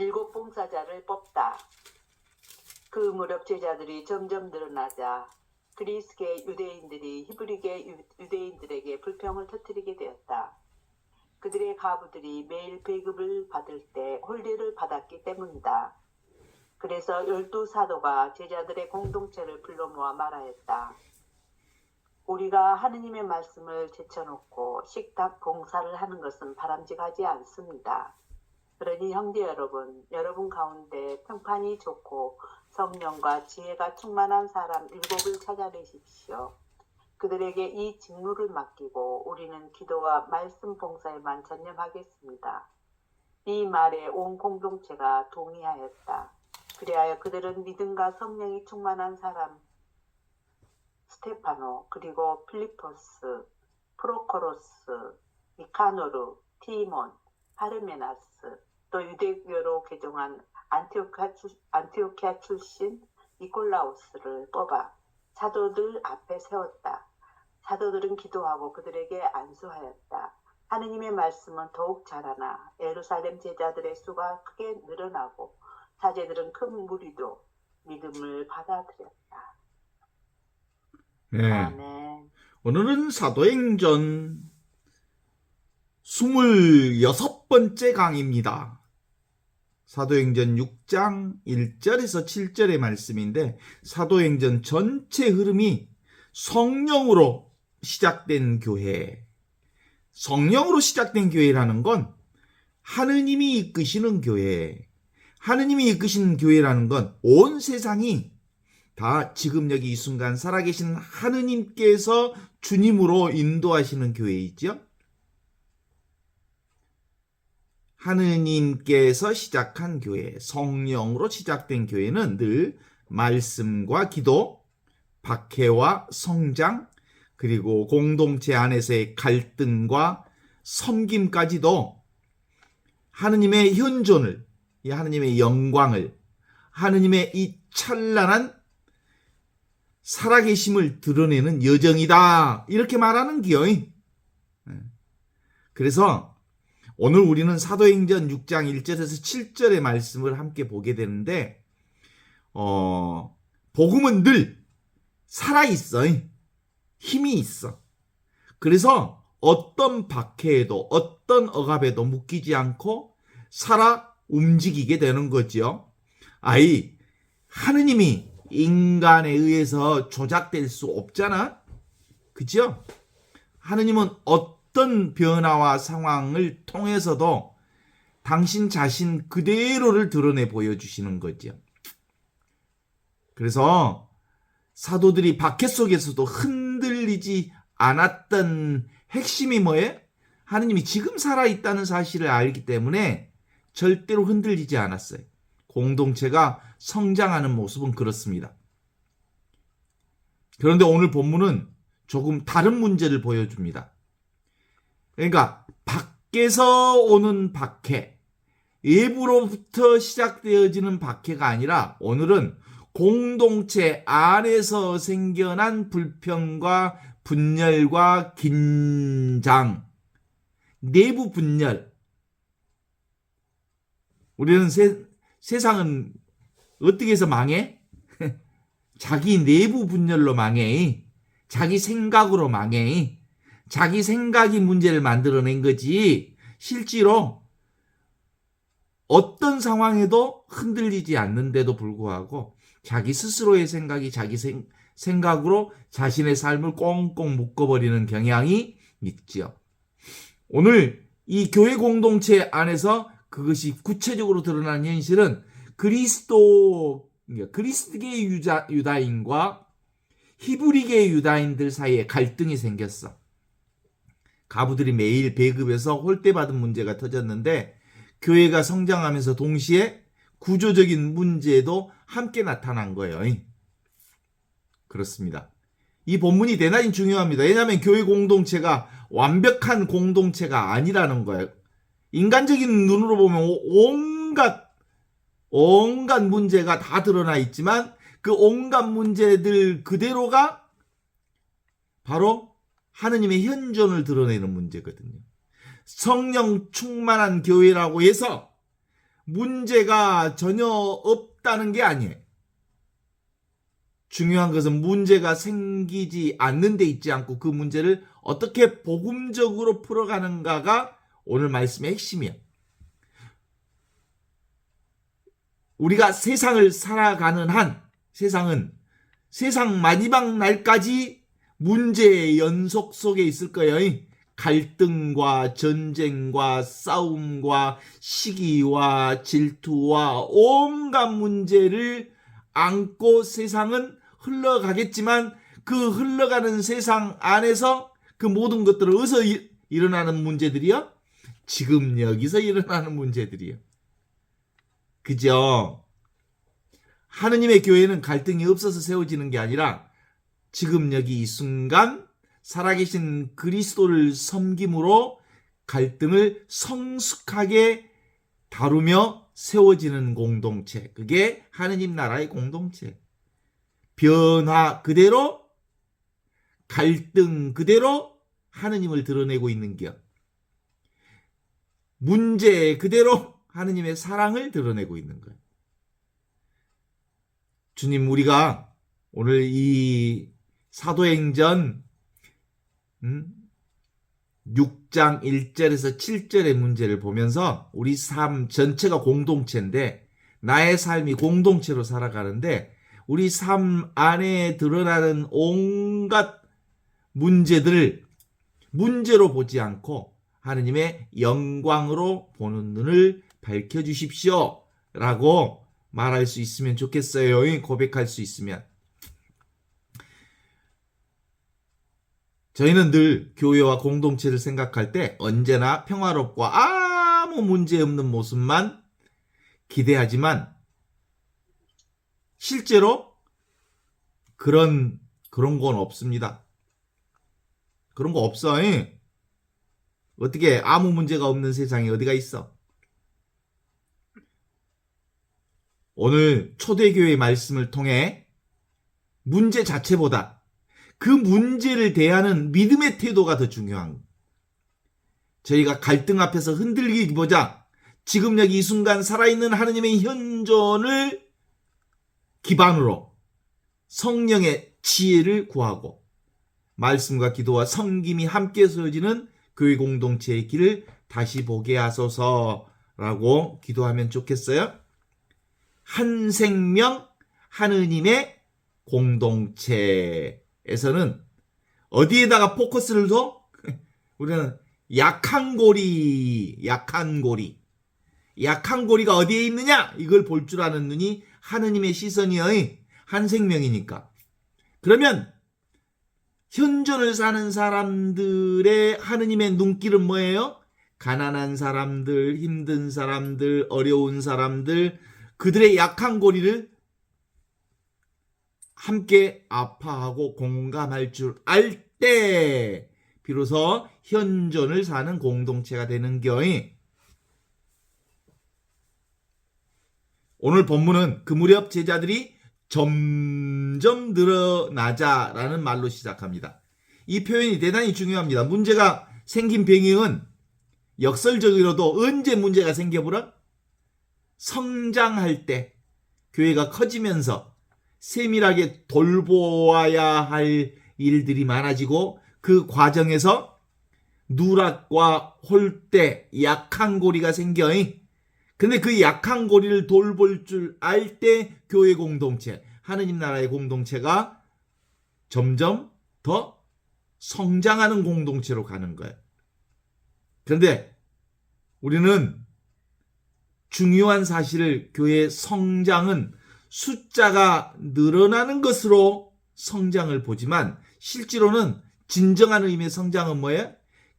7 봉사자를 뽑다. 그 무렵 제자들이 점점 늘어나자 그리스계 유대인들이 히브리계 유대인들에게 불평을 터뜨리게 되었다. 그들의 가부들이 매일 배급을 받을 때 홀례를 받았기 때문이다. 그래서 12 사도가 제자들의 공동체를 불러 모아 말하였다. 우리가 하느님의 말씀을 제쳐놓고 식탁 봉사를 하는 것은 바람직하지 않습니다. 그러니 형제 여러분 가운데 평판이 좋고 성령과 지혜가 충만한 사람 7을 찾아내십시오. 그들에게 이 직무를 맡기고 우리는 기도와 말씀 봉사에만 전념하겠습니다. 이 말에 온 공동체가 동의하였다. 그리하여 그들은 믿음과 성령이 충만한 사람 스테파노, 그리고 필리포스, 프로코로스, 니카노르, 티몬, 파르메나스, 또 유대교로 개종한 안티오키아 출신 니콜라우스를 뽑아 사도들 앞에 세웠다. 사도들은 기도하고 그들에게 안수하였다. 하느님의 말씀은 더욱 자라나 예루살렘 제자들의 수가 크게 늘어나고 사제들은 큰 무리도 믿음을 받아들였다. 네. 아멘. 오늘은 사도행전 26번째 강의입니다. 사도행전 6장 1절에서 7절의 말씀인데, 사도행전 전체 흐름이 성령으로 시작된 교회. 성령으로 시작된 교회라는 건 하느님이 이끄시는 교회. 하느님이 이끄시는 교회라는 건 온 세상이 다 지금 여기 이 순간 살아계신 하느님께서 주님으로 인도하시는 교회이죠. 하느님께서 시작한 교회, 성령으로 시작된 교회는 늘 말씀과 기도, 박해와 성장, 그리고 공동체 안에서의 갈등과 섬김까지도 하느님의 현존을, 이 하느님의 영광을, 하느님의 이 찬란한 살아계심을 드러내는 여정이다, 이렇게 말하는 기요. 그래서 오늘 우리는 사도행전 6장 1절에서 7절의 말씀을 함께 보게 되는데, 복음은 늘 살아있어. 힘이 있어. 그래서 어떤 박해에도 어떤 억압에도 묶이지 않고 살아 움직이게 되는 거죠. 하느님이 인간에 의해서 조작될 수 없잖아. 그죠? 하느님은 어떤 변화와 상황을 통해서도 당신 자신 그대로를 드러내 보여주시는 거죠. 그래서 사도들이 박해 속에서도 흔들리지 않았던 핵심이 뭐예요? 하느님이 지금 살아있다는 사실을 알기 때문에 절대로 흔들리지 않았어요. 공동체가 성장하는 모습은 그렇습니다. 그런데 오늘 본문은 조금 다른 문제를 보여줍니다. 그러니까 밖에서 오는 박해, 외부로부터 시작되어지는 박해가 아니라 오늘은 공동체 안에서 생겨난 불평과 분열과 긴장, 내부 분열. 우리는 세상은 어떻게 해서 망해? 자기 내부 분열로 망해. 자기 생각으로 망해. 자기 생각이 문제를 만들어낸 거지, 실제로 어떤 상황에도 흔들리지 않는데도 불구하고 자기 스스로의 생각이 자기 생각으로 자신의 삶을 꽁꽁 묶어버리는 경향이 있죠. 오늘 이 교회 공동체 안에서 그것이 구체적으로 드러나는 현실은 그리스도계 유다인과 히브리계 유다인들 사이에 갈등이 생겼어. 가부들이 매일 배급해서 홀대받은 문제가 터졌는데, 교회가 성장하면서 동시에 구조적인 문제도 함께 나타난 거예요. 그렇습니다. 이 본문이 대단히 중요합니다. 왜냐하면 교회 공동체가 완벽한 공동체가 아니라는 거예요. 인간적인 눈으로 보면 온갖 문제가 다 드러나 있지만 그 온갖 문제들 그대로가 바로 하느님의 현존을 드러내는 문제거든요. 성령 충만한 교회라고 해서 문제가 전혀 없다는 게 아니에요. 중요한 것은 문제가 생기지 않는 데 있지 않고 그 문제를 어떻게 복음적으로 풀어가는가가 오늘 말씀의 핵심이에요. 우리가 세상을 살아가는 한 세상은 세상 마지막 날까지 문제의 연속 속에 있을 거예요. 갈등과 전쟁과 싸움과 시기와 질투와 온갖 문제를 안고 세상은 흘러가겠지만 그 흘러가는 세상 안에서 그 모든 것들은 어디서 일어나는 문제들이요? 지금 여기서 일어나는 문제들이요. 그죠? 하느님의 교회는 갈등이 없어서 세워지는 게 아니라 지금 여기 이 순간 살아계신 그리스도를 섬김으로 갈등을 성숙하게 다루며 세워지는 공동체. 그게 하느님 나라의 공동체. 변화 그대로, 갈등 그대로 하느님을 드러내고 있는 겨. 문제 그대로 하느님의 사랑을 드러내고 있는 거예요. 주님, 우리가 오늘 이 사도행전 6장 1절에서 7절의 문제를 보면서 우리 삶 전체가 공동체인데 나의 삶이 공동체로 살아가는데 우리 삶 안에 드러나는 온갖 문제들을 문제로 보지 않고 하느님의 영광으로 보는 눈을 밝혀주십시오 라고 말할 수 있으면 좋겠어요. 고백할 수 있으면. 저희는 늘 교회와 공동체를 생각할 때 언제나 평화롭고 아무 문제 없는 모습만 기대하지만 실제로 그런 건 없습니다. 그런 거 없어. 어떻게 아무 문제가 없는 세상이 어디가 있어? 오늘 초대교회의 말씀을 통해 문제 자체보다 그 문제를 대하는 믿음의 태도가 더 중요한. 저희가 갈등 앞에서 흔들리기보다 지금 여기 이 순간 살아있는 하느님의 현존을 기반으로 성령의 지혜를 구하고 말씀과 기도와 섬김이 함께 세워지는 교회 공동체의 길을 다시 보게 하소서라고 기도하면 좋겠어요. 한 생명 하느님의 공동체에서는 어디에다가 포커스를 둬? 우리는 약한 고리가 어디에 있느냐? 이걸 볼 줄 아는 눈이 하느님의 시선이여. 한 생명이니까. 그러면 현존을 사는 사람들의 하느님의 눈길은 뭐예요? 가난한 사람들, 힘든 사람들, 어려운 사람들, 그들의 약한 고리를 함께 아파하고 공감할 줄 알 때 비로소 현존을 사는 공동체가 되는 겨이. 오늘 본문은 그 무렵 제자들이 점점 늘어나자라는 말로 시작합니다. 이 표현이 대단히 중요합니다. 문제가 생긴 배경은 역설적으로도 언제 문제가 생겨버려? 성장할 때, 교회가 커지면서 세밀하게 돌보아야 할 일들이 많아지고 그 과정에서 누락과 홀대, 약한 고리가 생겨. 근데 그 약한 고리를 돌볼 줄 알 때 교회 공동체, 하느님 나라의 공동체가 점점 더 성장하는 공동체로 가는 거예요. 그런데 우리는 중요한 사실을 교회의 성장은 숫자가 늘어나는 것으로 성장을 보지만 실제로는 진정한 의미의 성장은 뭐예요?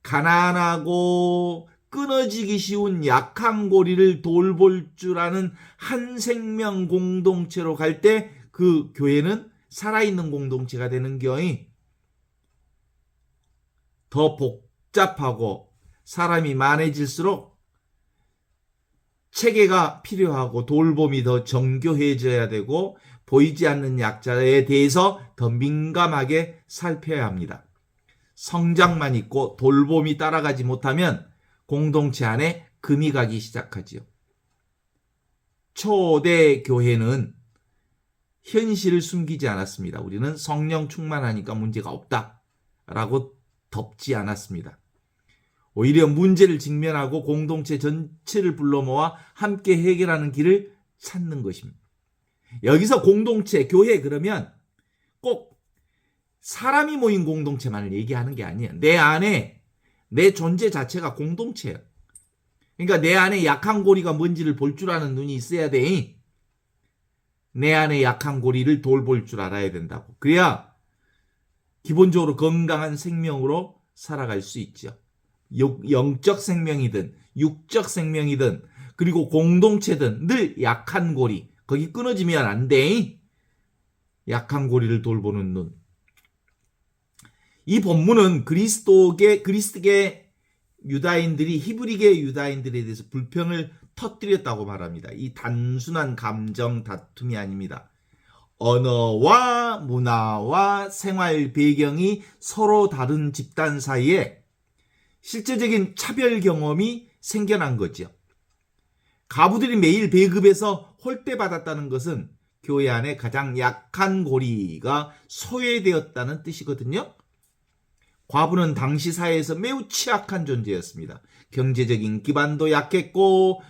가난하고 끊어지기 쉬운 약한 고리를 돌볼 줄 아는 한 생명 공동체로 갈 때 그 교회는 살아있는 공동체가 되는 경이 더 복잡하고 사람이 많아질수록 체계가 필요하고 돌봄이 더 정교해져야 되고 보이지 않는 약자에 대해서 더 민감하게 살펴야 합니다. 성장만 있고 돌봄이 따라가지 못하면 공동체 안에 금이 가기 시작하지요. 초대 교회는 현실을 숨기지 않았습니다. 우리는 성령 충만하니까 문제가 없다라고 덮지 않았습니다. 오히려 문제를 직면하고 공동체 전체를 불러 모아 함께 해결하는 길을 찾는 것입니다. 여기서 공동체, 교회 그러면 꼭 사람이 모인 공동체만을 얘기하는 게 아니에요. 내 안에 내 존재 자체가 공동체예요. 그러니까 내 안에 약한 고리가 뭔지를 볼 줄 아는 눈이 있어야 돼. 내 안에 약한 고리를 돌볼 줄 알아야 된다고. 그래야 기본적으로 건강한 생명으로 살아갈 수 있죠. 영적 생명이든 육적 생명이든 그리고 공동체든 늘 약한 고리, 거기 끊어지면 안 돼. 약한 고리를 돌보는 눈. 이 본문은 그리스도계 유다인들이 히브리계 유다인들에 대해서 불평을 터뜨렸다고 말합니다. 이 단순한 감정 다툼이 아닙니다. 언어와 문화와 생활 배경이 서로 다른 집단 사이에 실제적인 차별 경험이 생겨난 거죠. 가부들이 매일 배급해서 홀대받았다는 것은 교회 안에 가장 약한 고리가 소외되었다는 뜻이거든요. 과부는 당시 사회에서 매우 취약한 존재였습니다. 경제적인 기반도 약했고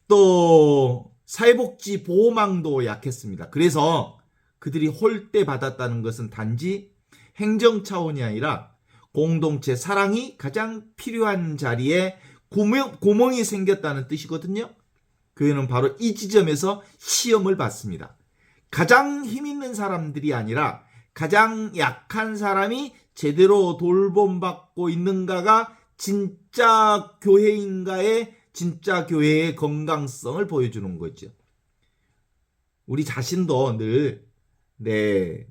또 사회복지 보호망도 약했습니다. 그래서 그들이 홀대받았다는 것은 단지 행정 차원이 아니라 공동체 사랑이 가장 필요한 자리에 구멍이 생겼다는 뜻이거든요. 교회는 바로 이 지점에서 시험을 받습니다. 가장 힘 있는 사람들이 아니라 가장 약한 사람이 제대로 돌봄받고 있는가가 진짜 교회인가의 진짜 교회의 건강성을 보여주는 거죠. 우리 자신도 늘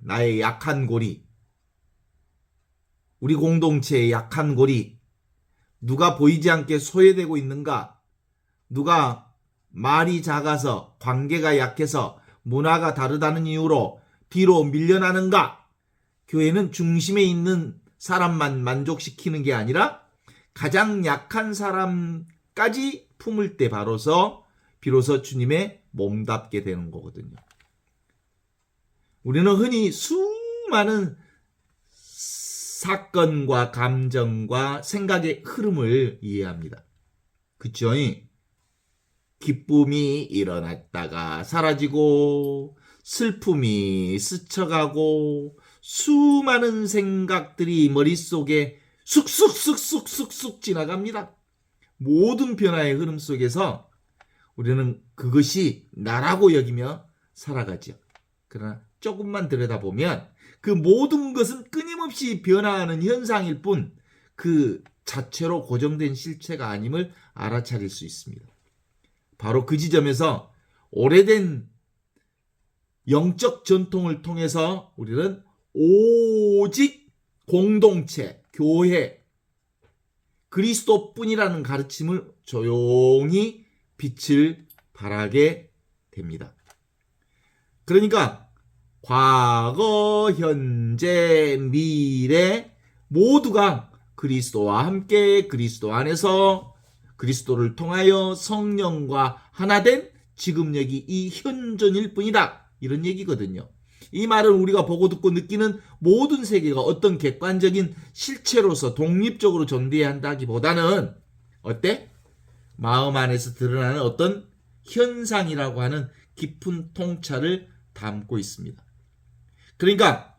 나의 약한 고리, 우리 공동체의 약한 고리, 누가 보이지 않게 소외되고 있는가, 누가 말이 작아서 관계가 약해서 문화가 다르다는 이유로 뒤로 밀려나는가. 교회는 중심에 있는 사람만 만족시키는 게 아니라 가장 약한 사람까지 품을 때 비로소 주님의 몸답게 되는 거거든요. 우리는 흔히 수많은 사건과 감정과 생각의 흐름을 이해합니다. 그쵸? 기쁨이 일어났다가 사라지고 슬픔이 스쳐가고 수많은 생각들이 머릿속에 쑥쑥쑥쑥쑥쑥 지나갑니다. 모든 변화의 흐름 속에서 우리는 그것이 나라고 여기며 살아가죠. 그러나 조금만 들여다보면 그 모든 것은 끊임없이 변화하는 현상일 뿐 그 자체로 고정된 실체가 아님을 알아차릴 수 있습니다. 바로 그 지점에서 오래된 영적 전통을 통해서 우리는 오직 공동체, 교회, 그리스도뿐이라는 가르침을 조용히 빛을 발하게 됩니다. 그러니까 과거, 현재, 미래 모두가 그리스도와 함께 그리스도 안에서 그리스도를 통하여 성령과 하나된 지금 여기 이 현존일 뿐이다. 이런 얘기거든요. 이 말은 우리가 보고 듣고 느끼는 모든 세계가 어떤 객관적인 실체로서 독립적으로 존재해야 한다기보다는 어때? 마음 안에서 드러나는 어떤 현상이라고 하는 깊은 통찰을 담고 있습니다. 그러니까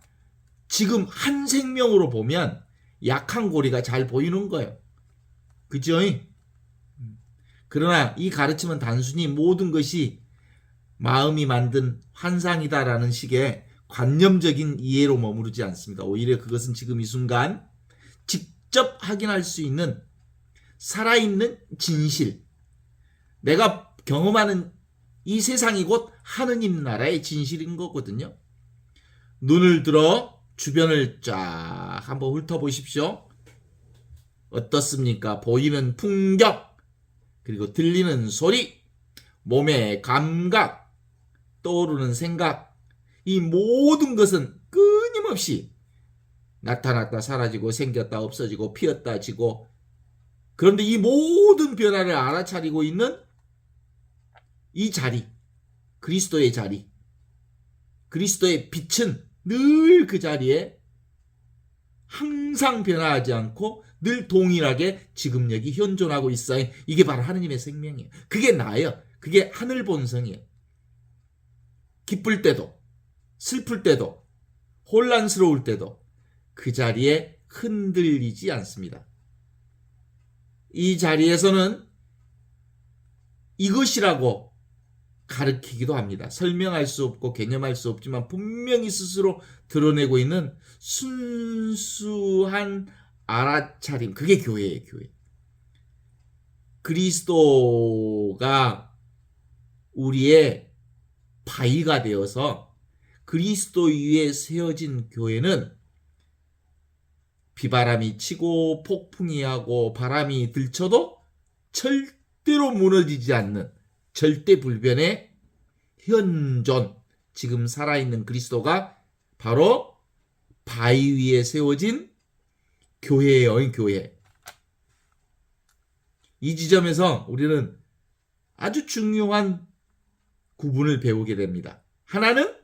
지금 한 생명으로 보면 약한 고리가 잘 보이는 거예요. 그죠? 그러나 이 가르침은 단순히 모든 것이 마음이 만든 환상이다라는 식의 관념적인 이해로 머무르지 않습니다. 오히려 그것은 지금 이 순간 직접 확인할 수 있는 살아있는 진실, 내가 경험하는 이 세상이 곧 하느님 나라의 진실인 거거든요. 눈을 들어 주변을 쫙 한번 훑어보십시오. 어떻습니까? 보이는 풍경, 그리고 들리는 소리, 몸의 감각, 떠오르는 생각, 이 모든 것은 끊임없이 나타났다 사라지고 생겼다 없어지고 피었다 지고, 그런데 이 모든 변화를 알아차리고 있는 이 자리, 그리스도의 자리, 그리스도의 빛은 늘 그 자리에 항상 변화하지 않고 늘 동일하게 지금 여기 현존하고 있어요. 이게 바로 하느님의 생명이에요. 그게 나예요. 그게 하늘 본성이에요. 기쁠 때도, 슬플 때도, 혼란스러울 때도 그 자리에 흔들리지 않습니다. 이 자리에서는 이것이라고 가르치기도 합니다. 설명할 수 없고 개념할 수 없지만 분명히 스스로 드러내고 있는 순수한 알아차림. 그게 교회예요, 교회. 그리스도가 우리의 바위가 되어서 그리스도 위에 세워진 교회는 비바람이 치고 폭풍이 하고 바람이 들쳐도 절대로 무너지지 않는 절대불변의 현존, 지금 살아있는 그리스도가 바로 바위 위에 세워진 교회예요, 교회. 이 지점에서 우리는 아주 중요한 구분을 배우게 됩니다. 하나는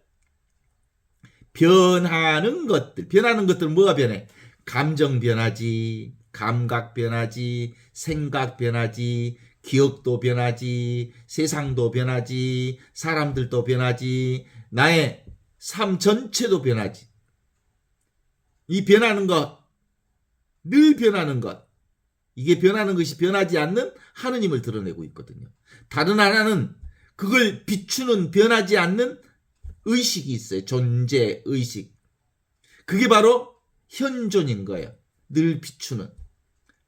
변하는 것들. 변하는 것들은 뭐가 변해? 감정 변하지, 감각 변하지, 생각 변하지, 기억도 변하지, 세상도 변하지, 사람들도 변하지, 나의 삶 전체도 변하지. 이 변하는 것, 늘 변하는 것, 이게 변하는 것이 변하지 않는 하느님을 드러내고 있거든요. 다른 하나는 그걸 비추는 변하지 않는 의식이 있어요. 존재 의식. 그게 바로 현존인 거예요. 늘 비추는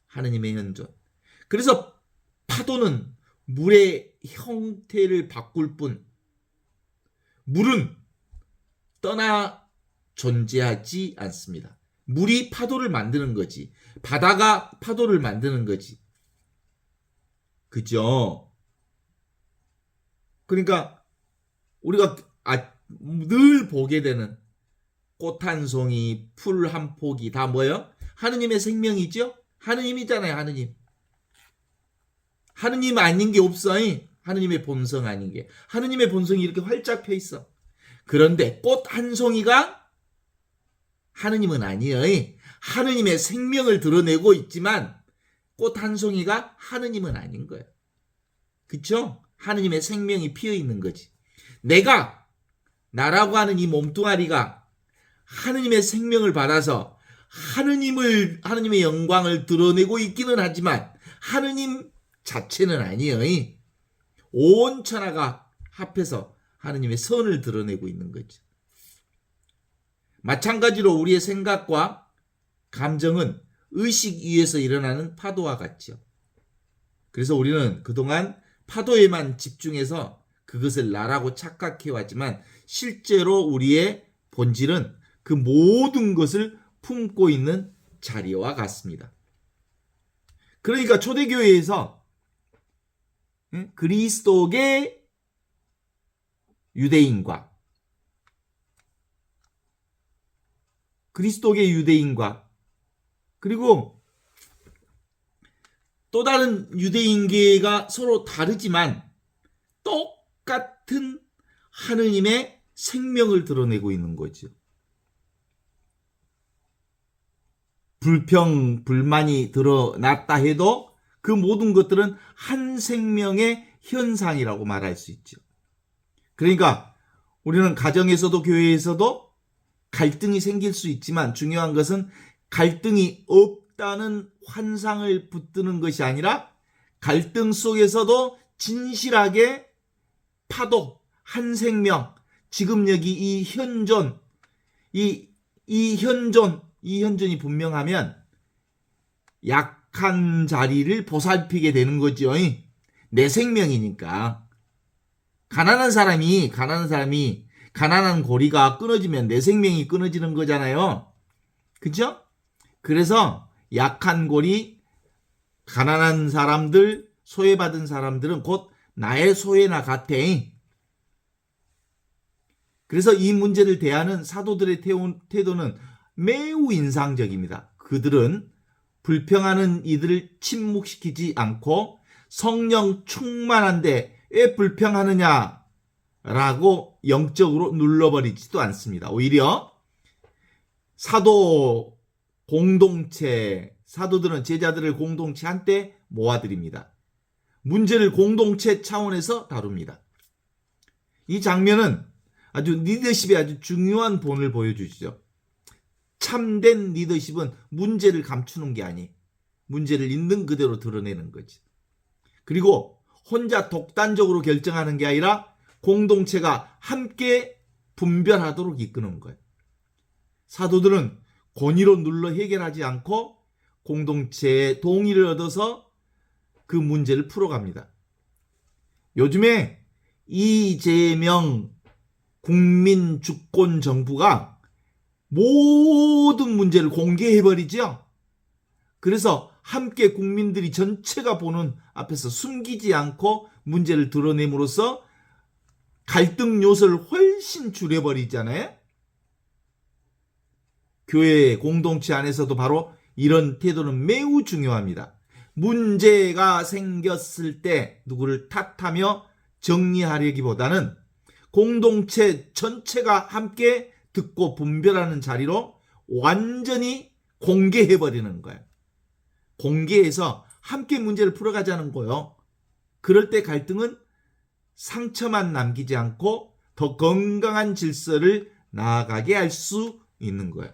하느님의 현존. 그래서 파도는 물의 형태를 바꿀 뿐 물은 떠나 존재하지 않습니다. 물이 파도를 만드는 거지. 바다가 파도를 만드는 거지. 그죠? 그러니까 우리가 늘 보게 되는 꽃 한 송이, 풀 한 포기 다 뭐예요? 하느님의 생명이죠? 하느님이잖아요, 하느님. 하느님 아닌 게 없어요. 하느님의 본성 아닌 게. 하느님의 본성이 이렇게 활짝 펴 있어. 그런데 꽃 한 송이가 하느님은 아니에요. 하느님의 생명을 드러내고 있지만 꽃 한 송이가 하느님은 아닌 거예요. 그쵸? 하느님의 생명이 피어 있는 거지. 나라고 하는 이 몸뚱아리가 하느님의 생명을 받아서 하느님의 영광을 드러내고 있기는 하지만 하느님 자체는 아니에요. 온 천하가 합해서 하느님의 선을 드러내고 있는 거죠. 마찬가지로 우리의 생각과 감정은 의식 위에서 일어나는 파도와 같죠. 그래서 우리는 그동안 파도에만 집중해서 그것을 나라고 착각해왔지만 실제로 우리의 본질은 그 모든 것을 품고 있는 자리와 같습니다. 그러니까 초대교회에서 그리스도의 유대인과 그리고 또 다른 유대인계가 서로 다르지만 똑같은 하느님의 생명을 드러내고 있는 거죠. 불만이 드러났다 해도 그 모든 것들은 한 생명의 현상이라고 말할 수 있죠. 그러니까 우리는 가정에서도 교회에서도 갈등이 생길 수 있지만 중요한 것은 갈등이 없다는 환상을 붙드는 것이 아니라 갈등 속에서도 진실하게 파도, 한 생명, 지금 여기 이 현존, 이 현존이 분명하면 약한 자리를 보살피게 되는 거죠. 내 생명이니까. 가난한 사람이 가난한 고리가 끊어지면 내 생명이 끊어지는 거잖아요. 그죠? 그래서 약한 고리, 가난한 사람들, 소외받은 사람들은 곧 나의 소외나 같아. 그래서 이 문제를 대하는 사도들의 태도는 매우 인상적입니다. 그들은 불평하는 이들을 침묵시키지 않고 성령 충만한데 왜 불평하느냐? 라고 영적으로 눌러버리지도 않습니다. 오히려 사도 공동체, 사도들은 제자들을 공동체 한때 모아드립니다. 문제를 공동체 차원에서 다룹니다. 이 장면은 아주 리더십의 아주 중요한 본을 보여주시죠. 참된 리더십은 문제를 감추는 게 아니, 문제를 있는 그대로 드러내는 거지. 그리고 혼자 독단적으로 결정하는 게 아니라 공동체가 함께 분별하도록 이끄는 거예요. 사도들은 권위로 눌러 해결하지 않고 공동체의 동의를 얻어서 그 문제를 풀어갑니다. 요즘에 이재명 국민주권정부가 모든 문제를 공개해버리죠. 그래서 함께 국민들이 전체가 보는 앞에서 숨기지 않고 문제를 드러냄으로써 갈등 요소를 훨씬 줄여버리잖아요. 교회 공동체 안에서도 바로 이런 태도는 매우 중요합니다. 문제가 생겼을 때 누구를 탓하며 정리하려기보다는 공동체 전체가 함께 듣고 분별하는 자리로 완전히 공개해버리는 거예요. 공개해서 함께 문제를 풀어가자는 거예요. 그럴 때 갈등은 상처만 남기지 않고 더 건강한 질서를 나아가게 할 수 있는 거예요.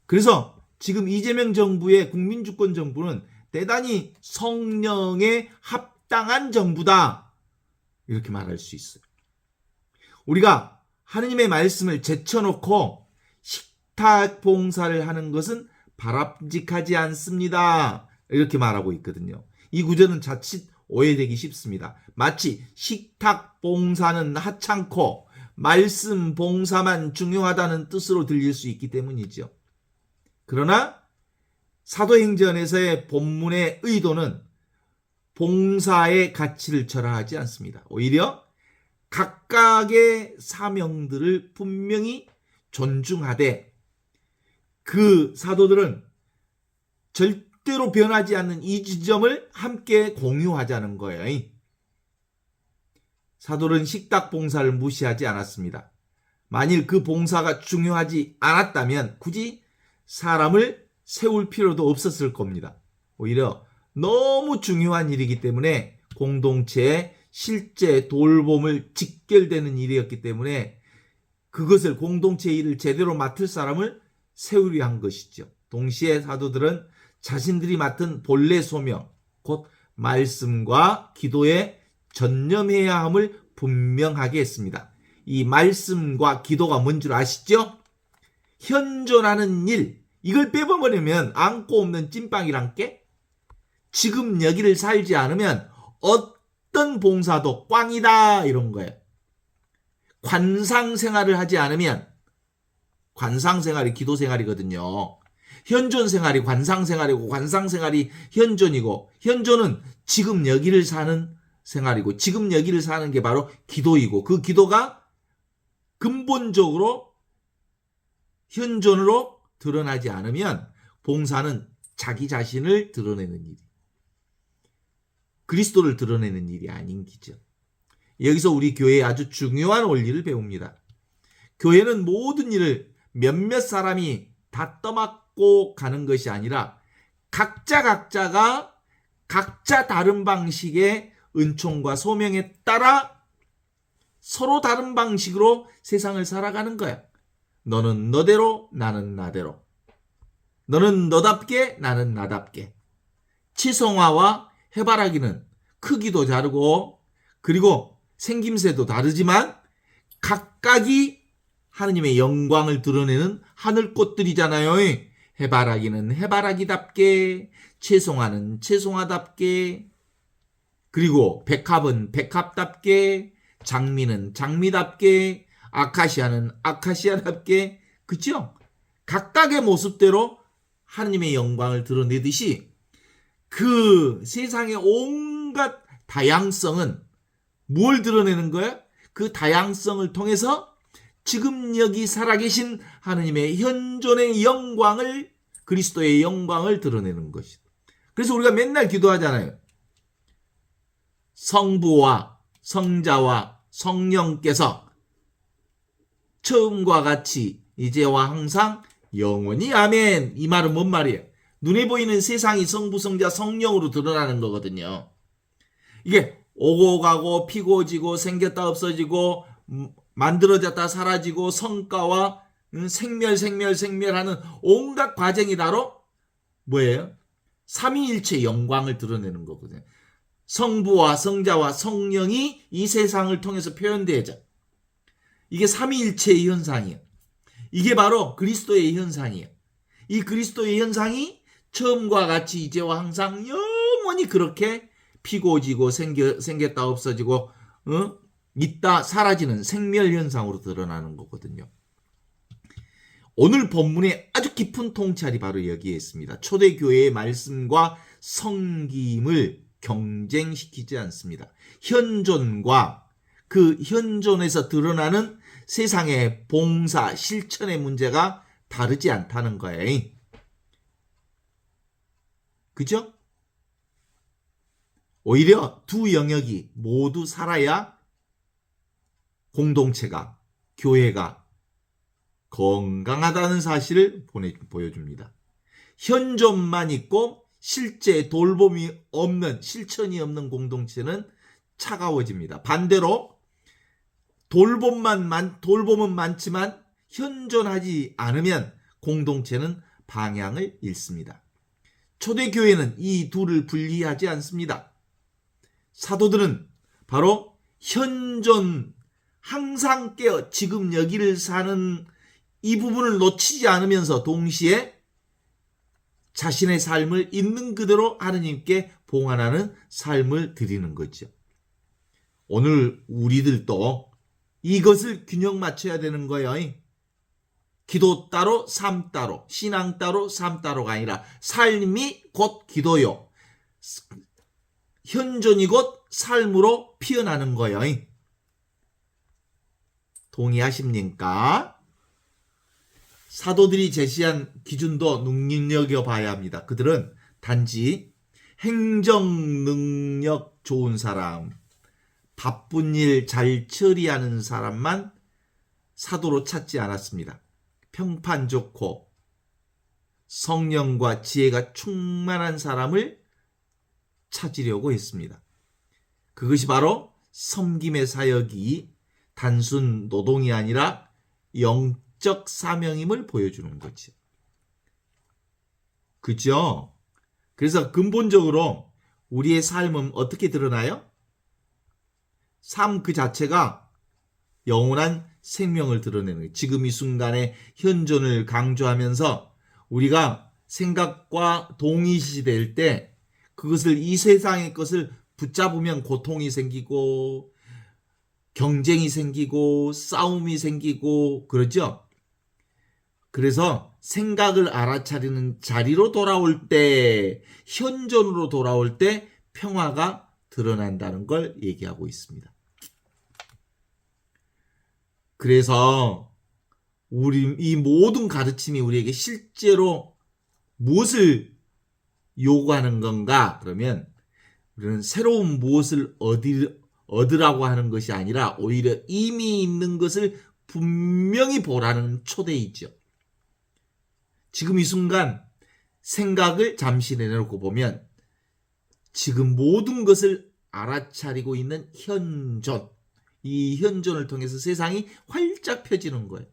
그래서 지금 이재명 정부의 국민주권 정부는 대단히 성령에 합당한 정부다, 이렇게 말할 수 있어요. 우리가 하느님의 말씀을 제쳐놓고 식탁 봉사를 하는 것은 바람직하지 않습니다, 이렇게 말하고 있거든요. 이 구절은 자칫 오해되기 쉽습니다. 마치 식탁 봉사는 하찮고 말씀 봉사만 중요하다는 뜻으로 들릴 수 있기 때문이죠. 그러나 사도행전에서의 본문의 의도는 봉사의 가치를 절하하지 않습니다. 오히려 각각의 사명들을 분명히 존중하되 그 사도들은 절대로 변하지 않는 이 지점을 함께 공유하자는 거예요. 사도는 식탁 봉사를 무시하지 않았습니다. 만일 그 봉사가 중요하지 않았다면 굳이 사람을 세울 필요도 없었을 겁니다. 오히려 너무 중요한 일이기 때문에 공동체의 실제 돌봄을 직결되는 일이었기 때문에 그것을 공동체 일을 제대로 맡을 사람을 세우려 한 것이죠. 동시에 사도들은 자신들이 맡은 본래 소명, 곧 말씀과 기도에 전념해야 함을 분명하게 했습니다. 이 말씀과 기도가 뭔 줄 아시죠? 현존하는 일, 이걸 빼버리면 안고 없는 찐빵이란 게, 지금 여기를 살지 않으면 어떤 봉사도 꽝이다, 이런 거예요. 관상 생활을 하지 않으면, 관상 생활이 기도 생활이거든요. 현존 생활이 관상 생활이고 관상 생활이 현존이고, 현존은 지금 여기를 사는 생활이고, 지금 여기를 사는 게 바로 기도이고, 그 기도가 근본적으로 현존으로 드러나지 않으면 봉사는 자기 자신을 드러내는 일, 그리스도를 드러내는 일이 아닌 기죠. 여기서 우리 교회의 아주 중요한 원리를 배웁니다. 교회는 모든 일을 몇몇 사람이 다 떠맡고 가는 것이 아니라 각자가 각자 다른 방식의 은총과 소명에 따라 서로 다른 방식으로 세상을 살아가는 거야. 너는 너대로, 나는 나대로. 너는 너답게, 나는 나답게. 치성화와 해바라기는 크기도 다르고 그리고 생김새도 다르지만 각각이 하느님의 영광을 드러내는 하늘꽃들이잖아요. 해바라기는 해바라기답게, 채송화는 채송화답게, 그리고 백합은 백합답게, 장미는 장미답게, 아카시아는 아카시아답게, 그죠? 각각의 모습대로 하느님의 영광을 드러내듯이 그 세상의 온갖 다양성은 뭘 드러내는 거야? 그 다양성을 통해서 지금 여기 살아계신 하느님의 현존의 영광을, 그리스도의 영광을 드러내는 것이다. 그래서 우리가 맨날 기도하잖아요. 성부와 성자와 성령께서 처음과 같이 이제와 항상 영원히 아멘. 이 말은 뭔 말이에요? 눈에 보이는 세상이 성부, 성자, 성령으로 드러나는 거거든요. 이게 오고 가고 피고 지고 생겼다 없어지고 만들어졌다 사라지고 성과와 생멸하는 온갖 과정이 바로 뭐예요? 삼위일체 영광을 드러내는 거거든요. 성부와 성자와 성령이 이 세상을 통해서 표현되죠. 이게 삼위일체의 현상이에요. 이게 바로 그리스도의 현상이에요. 이 그리스도의 현상이 처음과 같이 이제와 항상 영원히 그렇게 피고 지고 생겼다 없어지고 있다 사라지는 생멸 현상으로 드러나는 거거든요. 오늘 본문의 아주 깊은 통찰이 바로 여기에 있습니다. 초대교회의 말씀과 성김을 경쟁시키지 않습니다. 현존과 그 현존에서 드러나는 세상의 봉사, 실천의 문제가 다르지 않다는 거예요. 그죠? 오히려 두 영역이 모두 살아야 공동체가, 교회가 건강하다는 사실을 보여줍니다. 현존만 있고 실제 돌봄이 없는, 실천이 없는 공동체는 차가워집니다. 반대로 돌봄은 많지만 현존하지 않으면 공동체는 방향을 잃습니다. 초대교회는 이 둘을 분리하지 않습니다. 사도들은 바로 현존, 항상 깨어 지금 여기를 사는 이 부분을 놓치지 않으면서 동시에 자신의 삶을 있는 그대로 하느님께 봉헌하는 삶을 드리는 거죠. 오늘 우리들도 이것을 균형 맞춰야 되는 거예요. 기도 따로 삶 따로, 신앙 따로 삶 따로가 아니라 삶이 곧 기도요, 현존이 곧 삶으로 피어나는 거예요. 동의하십니까? 사도들이 제시한 기준도 눈여겨봐야 합니다. 그들은 단지 행정 능력 좋은 사람, 바쁜 일 잘 처리하는 사람만 사도로 찾지 않았습니다. 평판 좋고 성령과 지혜가 충만한 사람을 찾으려고 했습니다. 그것이 바로 섬김의 사역이 단순 노동이 아니라 영적 사명임을 보여주는 거죠. 그죠? 그래서 근본적으로 우리의 삶은 어떻게 드러나요? 삶 그 자체가 영원한 생명을 드러내는 거예요. 지금 이 순간의 현존을 강조하면서 우리가 생각과 동일시될 때 그것을, 이 세상의 것을 붙잡으면 고통이 생기고 경쟁이 생기고 싸움이 생기고 그러죠. 그래서 생각을 알아차리는 자리로 돌아올 때, 현존으로 돌아올 때 평화가 드러난다는 걸 얘기하고 있습니다. 그래서 우리 이 모든 가르침이 우리에게 실제로 무엇을 요구하는 건가? 그러면 우리는 새로운 무엇을 얻으라고 하는 것이 아니라 오히려 이미 있는 것을 분명히 보라는 초대이죠. 지금 이 순간 생각을 잠시 내놓고 보면 지금 모든 것을 알아차리고 있는 현존, 이 현존을 통해서 세상이 활짝 펴지는 거예요.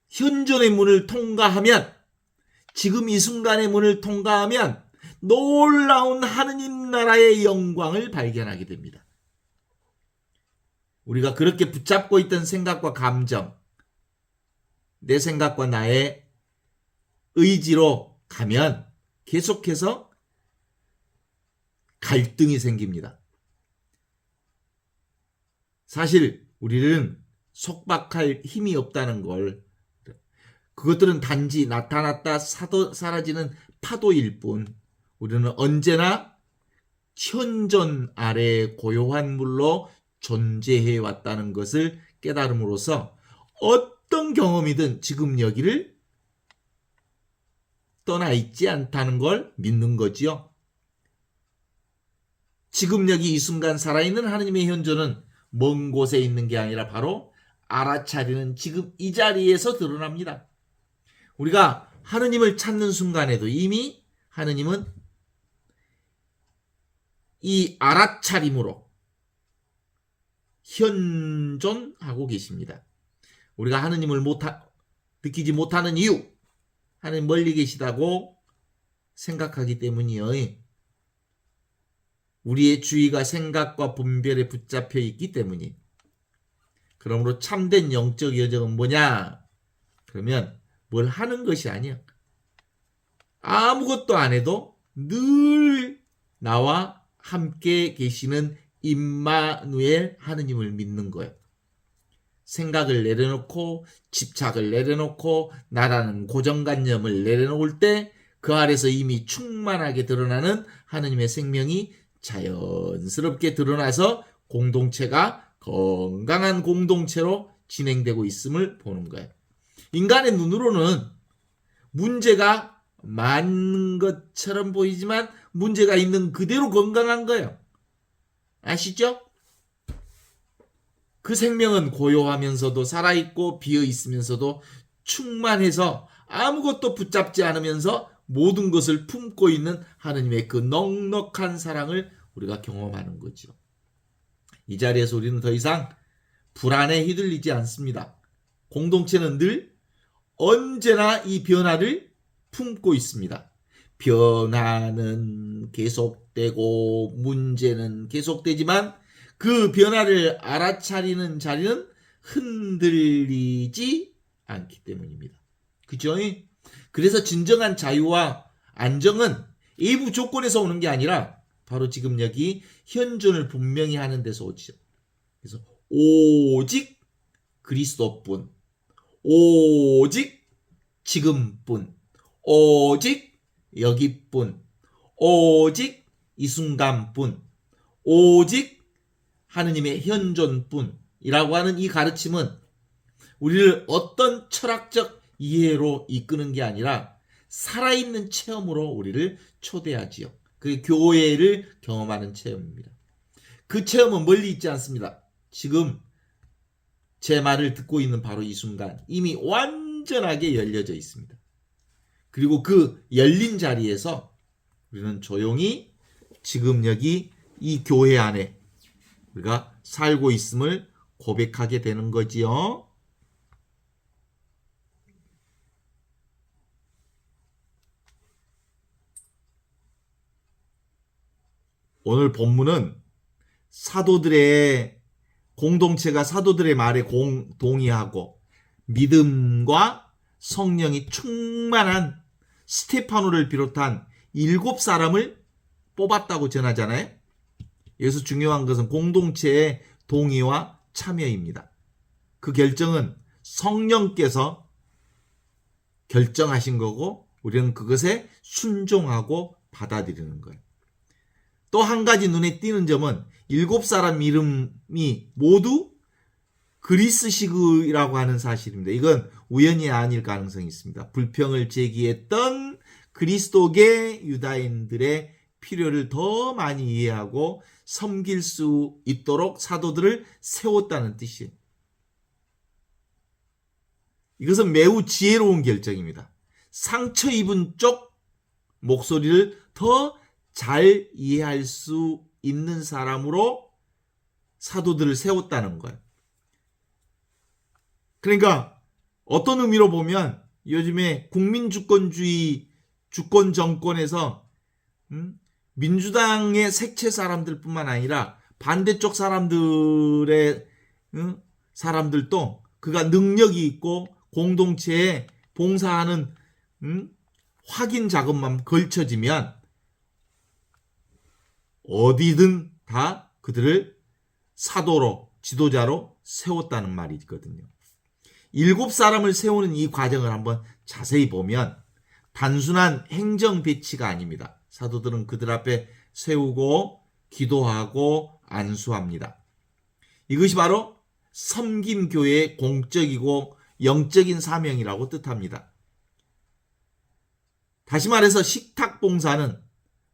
현존의 문을 통과하면, 지금 이 순간의 문을 통과하면 놀라운 하느님 나라의 영광을 발견하게 됩니다. 우리가 그렇게 붙잡고 있던 생각과 감정, 내 생각과 나의 의지로 가면 계속해서 갈등이 생깁니다. 사실 우리는 속박할 힘이 없다는 걸, 그것들은 단지 나타났다 사라지는 파도일 뿐, 우리는 언제나 현존 아래의 고요한 물로 존재해 왔다는 것을 깨달음으로써 어떤 경험이든 지금 여기를 떠나 있지 않다는 걸 믿는 거지요. 지금 여기 이 순간 살아있는 하느님의 현존은 먼 곳에 있는 게 아니라 바로 알아차리는 지금 이 자리에서 드러납니다. 우리가 하느님을 찾는 순간에도 이미 하느님은 이 알아차림으로 현존하고 계십니다. 우리가 하느님을 느끼지 못하는 이유, 하느님 멀리 계시다고 생각하기 때문이요. 우리의 주의가 생각과 분별에 붙잡혀 있기 때문이. 그러므로 참된 영적 여정은 뭐냐? 그러면 뭘 하는 것이 아니야. 아무것도 안 해도 늘 나와 함께 계시는 임마누엘 하느님을 믿는 거예요. 생각을 내려놓고 집착을 내려놓고 나라는 고정관념을 내려놓을 때 그 아래서 이미 충만하게 드러나는 하느님의 생명이 자연스럽게 드러나서 공동체가 건강한 공동체로 진행되고 있음을 보는 거예요. 인간의 눈으로는 문제가 많은 것처럼 보이지만 문제가 있는 그대로 건강한 거예요. 아시죠? 그 생명은 고요하면서도 살아있고 비어있으면서도 충만해서 아무것도 붙잡지 않으면서 모든 것을 품고 있는 하느님의 그 넉넉한 사랑을 우리가 경험하는 거죠. 이 자리에서 우리는 더 이상 불안에 휘둘리지 않습니다. 공동체는 늘 언제나 이 변화를 품고 있습니다. 변화는 계속되고 문제는 계속되지만 그 변화를 알아차리는 자리는 흔들리지 않기 때문입니다. 그죠? 그래서 진정한 자유와 안정은 일부 조건에서 오는 게 아니라 바로 지금 여기 현존을 분명히 하는 데서 오죠. 그래서 오직 그리스도뿐, 오직 지금뿐, 오직 여기뿐, 오직 이 순간뿐, 오직 하느님의 현존뿐이라고 하는 이 가르침은 우리를 어떤 철학적 이해로 이끄는 게 아니라 살아있는 체험으로 우리를 초대하지요. 그 교회를 경험하는 체험입니다. 그 체험은 멀리 있지 않습니다. 지금 제 말을 듣고 있는 바로 이 순간 이미 완전하게 열려져 있습니다. 그리고 그 열린 자리에서 우리는 조용히 지금 여기 이 교회 안에 우리가 살고 있음을 고백하게 되는 거지요. 오늘 본문은 사도들의 공동체가 사도들의 말에 동의하고 믿음과 성령이 충만한 스테파노를 비롯한 7사람을 뽑았다고 전하잖아요. 여기서 중요한 것은 공동체의 동의와 참여입니다. 그 결정은 성령께서 결정하신 거고 우리는 그것에 순종하고 받아들이는 거예요. 또 한 가지 눈에 띄는 점은 7사람 이름이 모두 그리스식이라고 하는 사실입니다. 이건 우연이 아닐 가능성이 있습니다. 불평을 제기했던 그리스도계 유다인들의 필요를 더 많이 이해하고 섬길 수 있도록 사도들을 세웠다는 뜻이에요. 이것은 매우 지혜로운 결정입니다. 상처 입은 쪽 목소리를 더 잘 이해할 수 있는 사람으로 사도들을 세웠다는 거예요. 그러니까 어떤 의미로 보면 요즘에 국민주권주의 주권 정권에서 민주당의 색채 사람들뿐만 아니라 반대쪽 사람들의 사람들도 그가 능력이 있고 공동체에 봉사하는 확인 작업만 걸쳐지면 어디든 다 그들을 사도로 지도자로 세웠다는 말이 있거든요. 7사람을 세우는 이 과정을 한번 자세히 보면 단순한 행정 배치가 아닙니다. 사도들은 그들 앞에 세우고 기도하고 안수합니다. 이것이 바로 섬김교회의 공적이고 영적인 사명이라고 뜻합니다. 다시 말해서 식탁 봉사는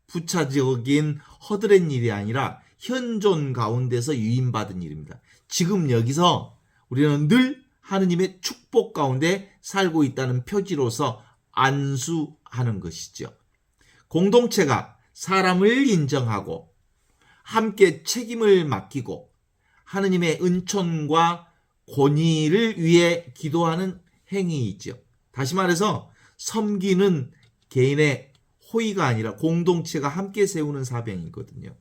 부차적인 허드렛 일이 아니라 현존 가운데서 유인받은 일입니다. 지금 여기서 우리는 늘 하느님의 축복 가운데 살고 있다는 표지로서 안수하는 것이죠. 공동체가 사람을 인정하고 함께 책임을 맡기고 하느님의 은총과 권위를 위해 기도하는 행위이죠. 다시 말해서 섬기는 개인의 호의가 아니라 공동체가 함께 세우는 사명이거든요.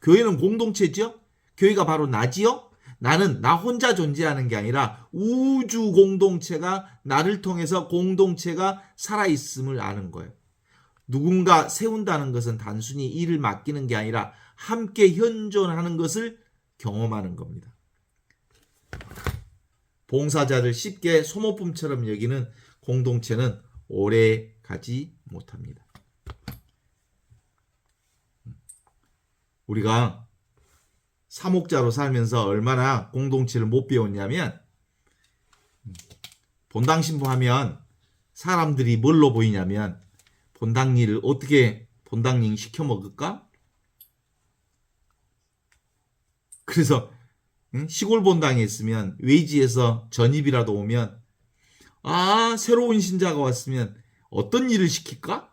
교회는 공동체죠. 교회가 바로 나지요. 나는 나 혼자 존재하는 게 아니라 우주 공동체가 나를 통해서 공동체가 살아있음을 아는 거예요. 누군가 세운다는 것은 단순히 일을 맡기는 게 아니라 함께 현존하는 것을 경험하는 겁니다. 봉사자를 쉽게 소모품처럼 여기는 공동체는 오래 가지 못합니다. 우리가 사목자로 살면서 얼마나 공동체를 못 배웠냐면, 본당 신부하면 사람들이 뭘로 보이냐면 본당 일을 어떻게 본당님 시켜 먹을까? 그래서 시골 본당에 있으면 외지에서 전입이라도 오면 새로운 신자가 왔으면 어떤 일을 시킬까?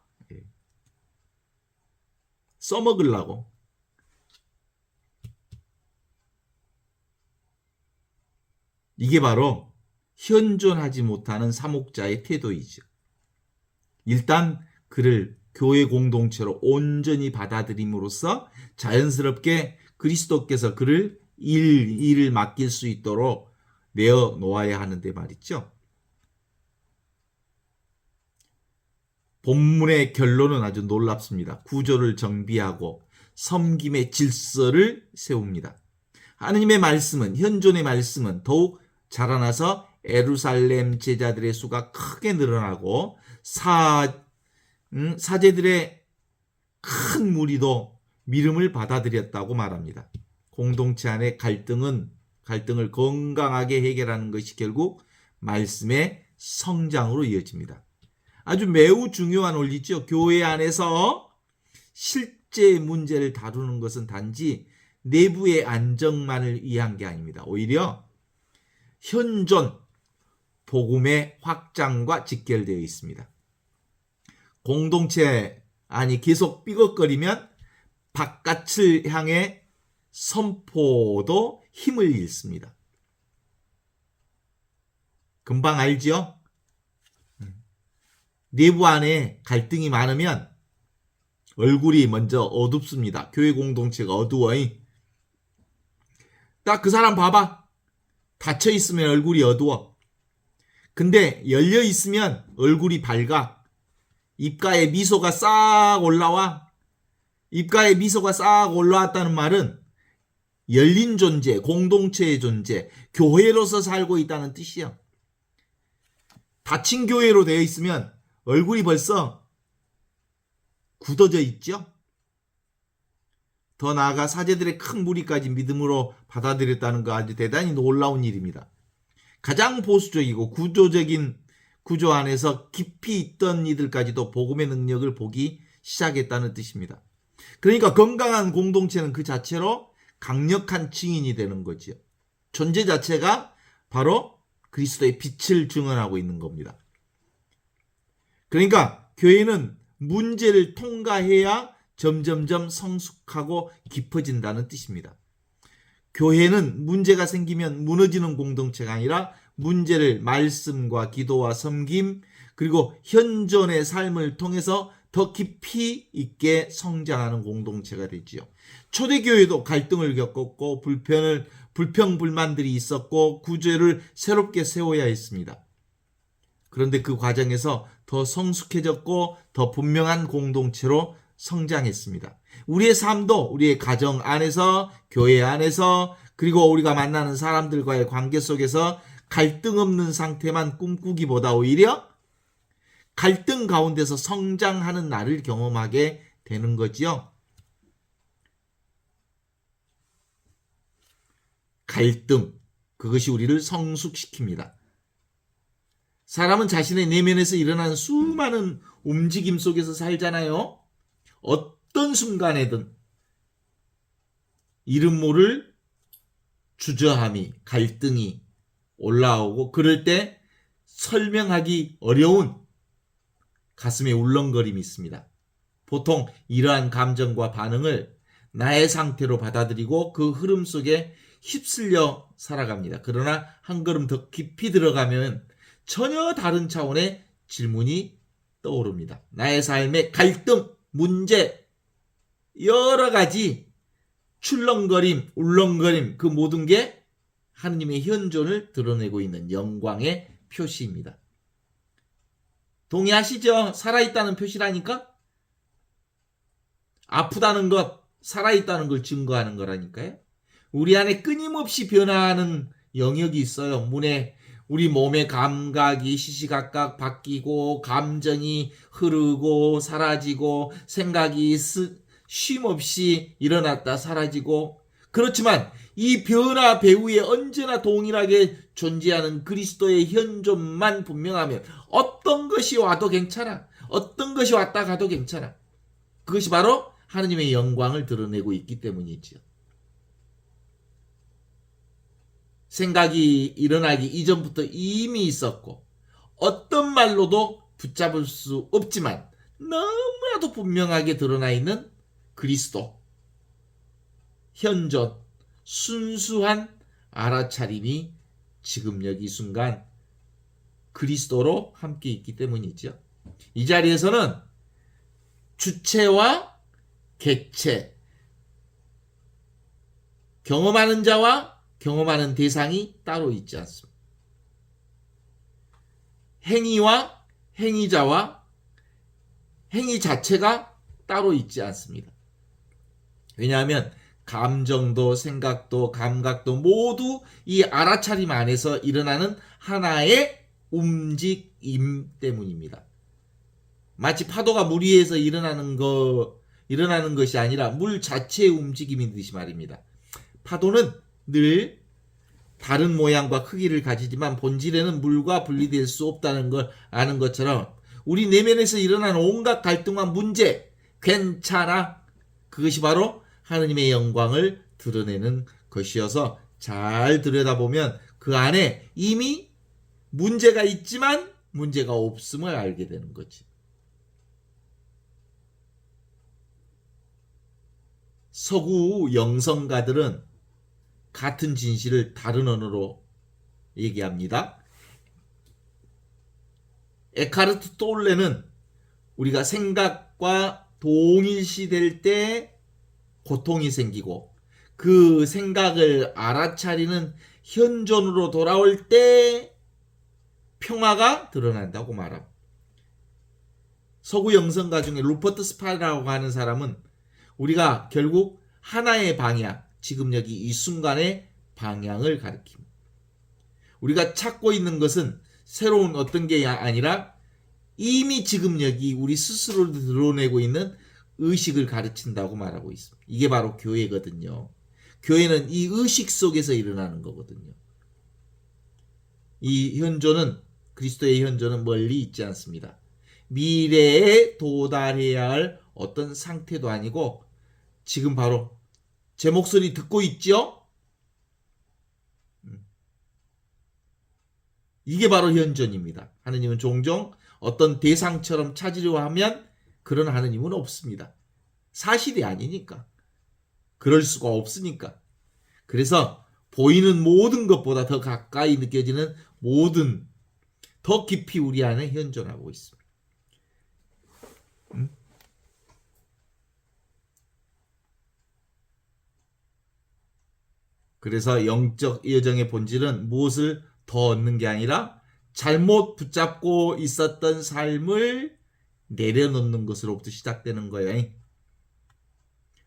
써먹으려고. 이게 바로 현존하지 못하는 사목자의 태도이죠. 일단 그를 교회 공동체로 온전히 받아들임으로써 자연스럽게 그리스도께서 그를 일을 맡길 수 있도록 내어 놓아야 하는데 말이죠. 본문의 결론은 아주 놀랍습니다. 구조를 정비하고 섬김의 질서를 세웁니다. 하느님의 말씀은, 현존의 말씀은 더욱 자라나서 예루살렘 제자들의 수가 크게 늘어나고 사제들의 큰 무리도 믿음을 받아들였다고 말합니다. 공동체 안의 갈등을 건강하게 해결하는 것이 결국 말씀의 성장으로 이어집니다. 아주 매우 중요한 원리죠. 교회 안에서 실제 문제를 다루는 것은 단지 내부의 안정만을 위한 게 아닙니다. 오히려 현존, 복음의 확장과 직결되어 있습니다. 공동체 안이 계속 삐걱거리면 바깥을 향해 선포도 힘을 잃습니다. 금방 알죠? 내부 안에 갈등이 많으면 얼굴이 먼저 어둡습니다. 교회 공동체가 어두워. 딱 그 사람 봐봐. 닫혀 있으면 얼굴이 어두워. 근데 열려 있으면 얼굴이 밝아. 입가에 미소가 싹 올라와. 입가에 미소가 싹 올라왔다는 말은 열린 존재, 공동체의 존재, 교회로서 살고 있다는 뜻이야. 닫힌 교회로 되어 있으면 얼굴이 벌써 굳어져 있죠. 더 나아가 사제들의 큰 무리까지 믿음으로 받아들였다는 거 아주 대단히 놀라운 일입니다. 가장 보수적이고 구조적인 구조 안에서 깊이 있던 이들까지도 복음의 능력을 보기 시작했다는 뜻입니다. 그러니까 건강한 공동체는 그 자체로 강력한 증인이 되는 거죠. 존재 자체가 바로 그리스도의 빛을 증언하고 있는 겁니다. 그러니까 교회는 문제를 통과해야 점점점 성숙하고 깊어진다는 뜻입니다. 교회는 문제가 생기면 무너지는 공동체가 아니라 문제를 말씀과 기도와 섬김 그리고 현존의 삶을 통해서 더 깊이 있게 성장하는 공동체가 되지요. 초대교회도 갈등을 겪었고 불평불만들이 있었고 구조를 새롭게 세워야 했습니다. 그런데 그 과정에서 더 성숙해졌고 더 분명한 공동체로 성장했습니다. 우리의 삶도 우리의 가정 안에서, 교회 안에서, 그리고 우리가 만나는 사람들과의 관계 속에서 갈등 없는 상태만 꿈꾸기보다 오히려 갈등 가운데서 성장하는 날을 경험하게 되는 거지요. 갈등, 그것이 우리를 성숙시킵니다. 사람은 자신의 내면에서 일어나는 수많은 움직임 속에서 살잖아요. 어떤 순간에든 이름 모를 주저함이, 갈등이 올라오고 그럴 때 설명하기 어려운 가슴의 울렁거림이 있습니다. 보통 이러한 감정과 반응을 나의 상태로 받아들이고 그 흐름 속에 휩쓸려 살아갑니다. 그러나 한 걸음 더 깊이 들어가면 전혀 다른 차원의 질문이 떠오릅니다. 나의 삶의 갈등, 문제, 여러 가지 출렁거림, 울렁거림, 그 모든 게 하느님의 현존을 드러내고 있는 영광의 표시입니다. 동의하시죠? 살아있다는 표시라니까? 아프다는 것, 살아있다는 걸 증거하는 거라니까요. 우리 안에 끊임없이 변화하는 영역이 있어요. 우리 몸의 감각이 시시각각 바뀌고 감정이 흐르고 사라지고 생각이 쉼없이 일어났다 사라지고, 그렇지만 이 변화 배후에 언제나 동일하게 존재하는 그리스도의 현존만 분명하면 어떤 것이 와도 괜찮아. 어떤 것이 왔다 가도 괜찮아. 그것이 바로 하느님의 영광을 드러내고 있기 때문이지요. 생각이 일어나기 이전부터 이미 있었고 어떤 말로도 붙잡을 수 없지만 너무나도 분명하게 드러나 있는 그리스도, 현존, 순수한 알아차림이 지금 여기 순간 그리스도로 함께 있기 때문이죠. 이 자리에서는 주체와 객체, 경험하는 자와 경험하는 대상이 따로 있지 않습니다. 행위와 행위자와 행위 자체가 따로 있지 않습니다. 왜냐하면 감정도 생각도 감각도 모두 이 알아차림 안에서 일어나는 하나의 움직임 때문입니다. 마치 파도가 물 위에서 일어나는 것이 아니라 물 자체의 움직임이듯이 말입니다. 파도는 늘 다른 모양과 크기를 가지지만 본질에는 물과 분리될 수 없다는 걸 아는 것처럼 우리 내면에서 일어나는 온갖 갈등과 문제, 괜찮아, 그것이 바로 하느님의 영광을 드러내는 것이어서 잘 들여다보면 그 안에 이미 문제가 있지만 문제가 없음을 알게 되는 거지. 서구 영성가들은 같은 진실을 다른 언어로 얘기합니다. 에카르트 톨레는 우리가 생각과 동일시될 때 고통이 생기고 그 생각을 알아차리는 현존으로 돌아올 때 평화가 드러난다고 말합니다. 서구 영성가 중에 루퍼트 스파라고 하는 사람은 우리가 결국 하나의 방향, 지금 여기 이 순간의 방향을 가리킵니다. 우리가 찾고 있는 것은 새로운 어떤 게 아니라 이미 지금 여기 우리 스스로를 드러내고 있는 의식을 가르친다고 말하고 있습니다. 이게 바로 교회거든요. 교회는 이 의식 속에서 일어나는 거거든요. 이 현존은, 그리스도의 현존은 멀리 있지 않습니다. 미래에 도달해야 할 어떤 상태도 아니고 지금 바로 제 목소리 듣고 있죠? 이게 바로 현존입니다. 하느님은 종종 어떤 대상처럼 찾으려 하면 그런 하느님은 없습니다. 사실이 아니니까. 그럴 수가 없으니까. 그래서 보이는 모든 것보다 더 가까이 느껴지는 모든, 더 깊이 우리 안에 현존하고 있습니다. 그래서 영적 여정의 본질은 무엇을 더 얻는 게 아니라 잘못 붙잡고 있었던 삶을 내려놓는 것으로부터 시작되는 거예요.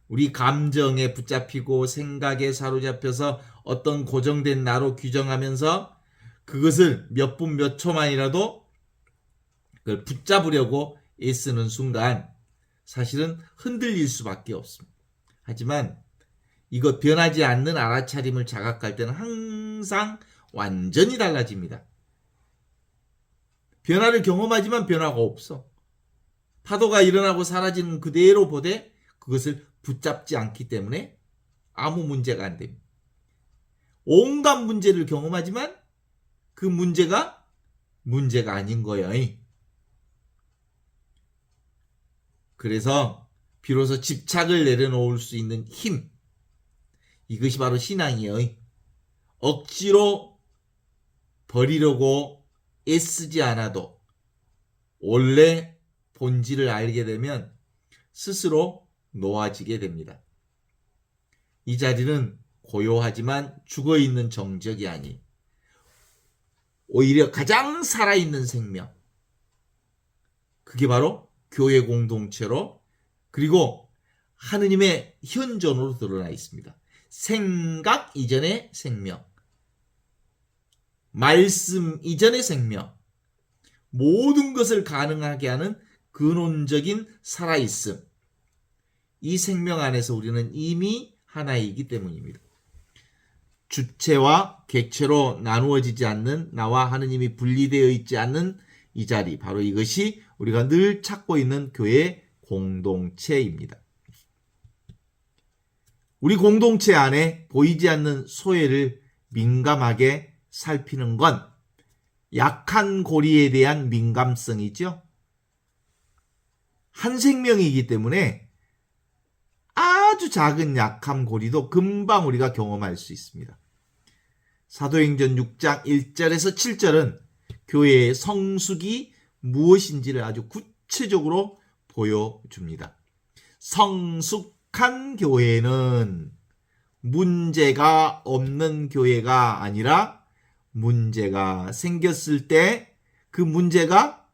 우리 감정에 붙잡히고 생각에 사로잡혀서 어떤 고정된 나로 규정하면서 그것을 몇 분 몇 초만이라도 그걸 붙잡으려고 애쓰는 순간 사실은 흔들릴 수밖에 없습니다. 하지만 이것 변하지 않는 알아차림을 자각할 때는 항상 완전히 달라집니다. 변화를 경험하지만 변화가 없어. 파도가 일어나고 사라지는 그대로 보되 그것을 붙잡지 않기 때문에 아무 문제가 안 됩니다. 온갖 문제를 경험하지만 그 문제가 아닌 거예요. 그래서 비로소 집착을 내려놓을 수 있는 힘, 이것이 바로 신앙이에요. 억지로 버리려고 애쓰지 않아도 원래 본질을 알게 되면 스스로 놓아지게 됩니다. 이 자리는 고요하지만 죽어있는 정적이 아니, 오히려 가장 살아있는 생명, 그게 바로 교회 공동체로, 그리고 하느님의 현존으로 드러나 있습니다. 생각 이전의 생명, 말씀 이전의 생명, 모든 것을 가능하게 하는 근원적인 살아있음, 이 생명 안에서 우리는 이미 하나이기 때문입니다. 주체와 객체로 나누어지지 않는, 나와 하느님이 분리되어 있지 않는 이 자리, 바로 이것이 우리가 늘 찾고 있는 교회 공동체입니다. 우리 공동체 안에 보이지 않는 소외를 민감하게 살피는 건 약한 고리에 대한 민감성이죠. 한 생명이기 때문에 아주 작은 약한 고리도 금방 우리가 경험할 수 있습니다. 사도행전 6장 1절에서 7절은 교회의 성숙이 무엇인지를 아주 구체적으로 보여줍니다. 성숙한 교회는 문제가 없는 교회가 아니라 문제가 생겼을 때 그 문제가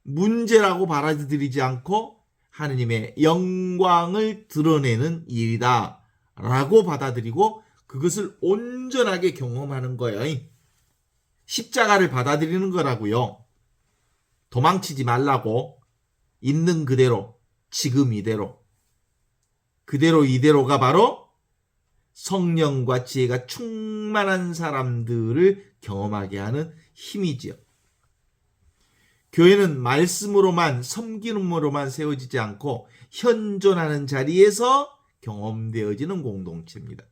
문제라고 받아들이지 않고 하느님의 영광을 드러내는 일이다 라고 받아들이고 그것을 온전하게 경험하는 거예요. 십자가를 받아들이는 거라고요. 도망치지 말라고, 있는 그대로, 지금 이대로, 그대로 이대로가 바로 성령과 지혜가 충만한 사람들을 경험하게 하는 힘이지요. 교회는 말씀으로만, 섬김으로만 세워지지 않고 현존하는 자리에서 경험되어지는 공동체입니다.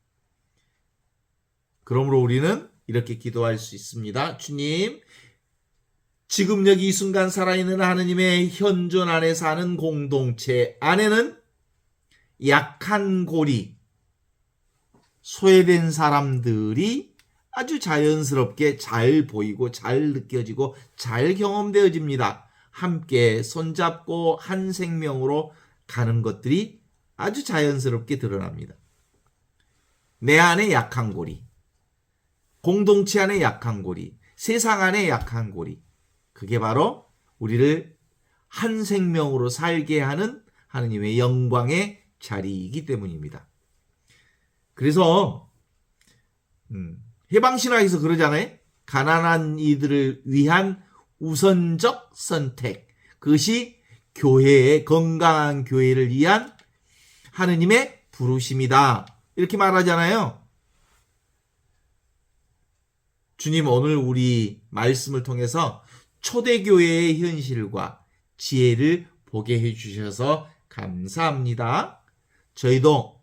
그러므로 우리는 이렇게 기도할 수 있습니다. 주님, 지금 여기 이 순간 살아있는 하느님의 현존 안에 사는 공동체 안에는 약한 고리, 소외된 사람들이 아주 자연스럽게 잘 보이고 잘 느껴지고 잘 경험되어집니다. 함께 손잡고 한 생명으로 가는 것들이 아주 자연스럽게 드러납니다. 내 안에 약한 고리, 공동체 안에 약한 고리, 세상 안에 약한 고리, 그게 바로 우리를 한 생명으로 살게 하는 하느님의 영광의 자리이기 때문입니다. 그래서 해방신학에서 그러잖아요. 가난한 이들을 위한 우선적 선택, 그것이 교회의, 건강한 교회를 위한 하느님의 부르심이다, 이렇게 말하잖아요. 주님, 오늘 우리 말씀을 통해서 초대교회의 현실과 지혜를 보게 해주셔서 감사합니다. 저희도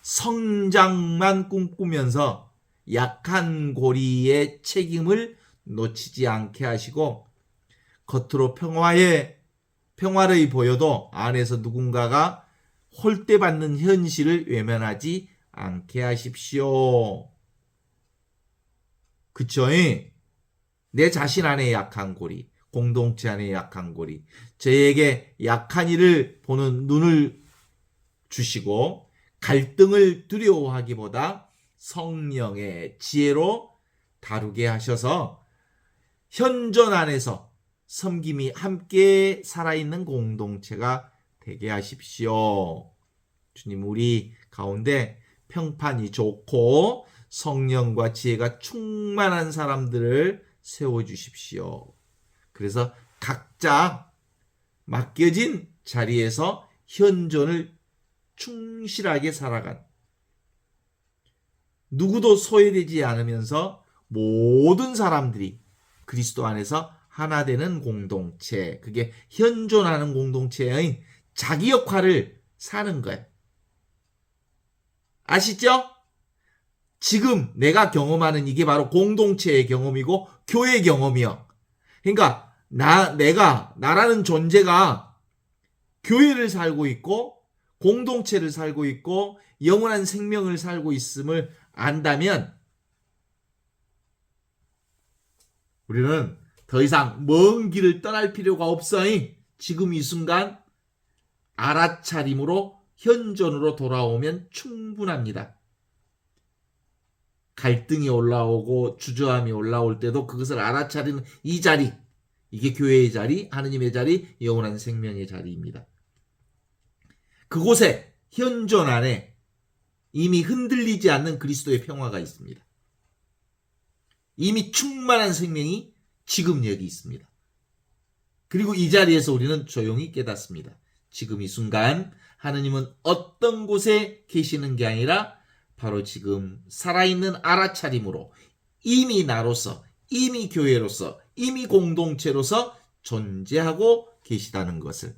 성장만 꿈꾸면서 약한 고리의 책임을 놓치지 않게 하시고, 겉으로 평화를 보여도 안에서 누군가가 홀대받는 현실을 외면하지 않게 하십시오. 그쵸? 내 자신 안에 약한 고리, 공동체 안에 약한 고리, 저에게 약한 이를 보는 눈을 주시고 갈등을 두려워하기보다 성령의 지혜로 다루게 하셔서 현존 안에서 섬김이 함께 살아있는 공동체가 되게 하십시오. 주님, 우리 가운데 평판이 좋고 성령과 지혜가 충만한 사람들을 세워주십시오. 그래서 각자 맡겨진 자리에서 현존을 충실하게 살아간, 누구도 소외되지 않으면서 모든 사람들이 그리스도 안에서 하나 되는 공동체, 그게 현존하는 공동체의 자기 역할을 사는 거예요. 아시죠? 지금 내가 경험하는 이게 바로 공동체의 경험이고 교회 경험이요. 그러니까 나라는 존재가 교회를 살고 있고 공동체를 살고 있고 영원한 생명을 살고 있음을 안다면 우리는 더 이상 먼 길을 떠날 필요가 없어요. 지금 이 순간 알아차림으로 현존으로 돌아오면 충분합니다. 갈등이 올라오고 주저함이 올라올 때도 그것을 알아차리는 이 자리, 이게 교회의 자리, 하느님의 자리, 영원한 생명의 자리입니다. 그곳에 현존 안에 이미 흔들리지 않는 그리스도의 평화가 있습니다. 이미 충만한 생명이 지금 여기 있습니다. 그리고 이 자리에서 우리는 조용히 깨닫습니다. 지금 이 순간 하느님은 어떤 곳에 계시는 게 아니라 바로 지금 살아있는 알아차림으로 이미 나로서, 이미 교회로서, 이미 공동체로서 존재하고 계시다는 것을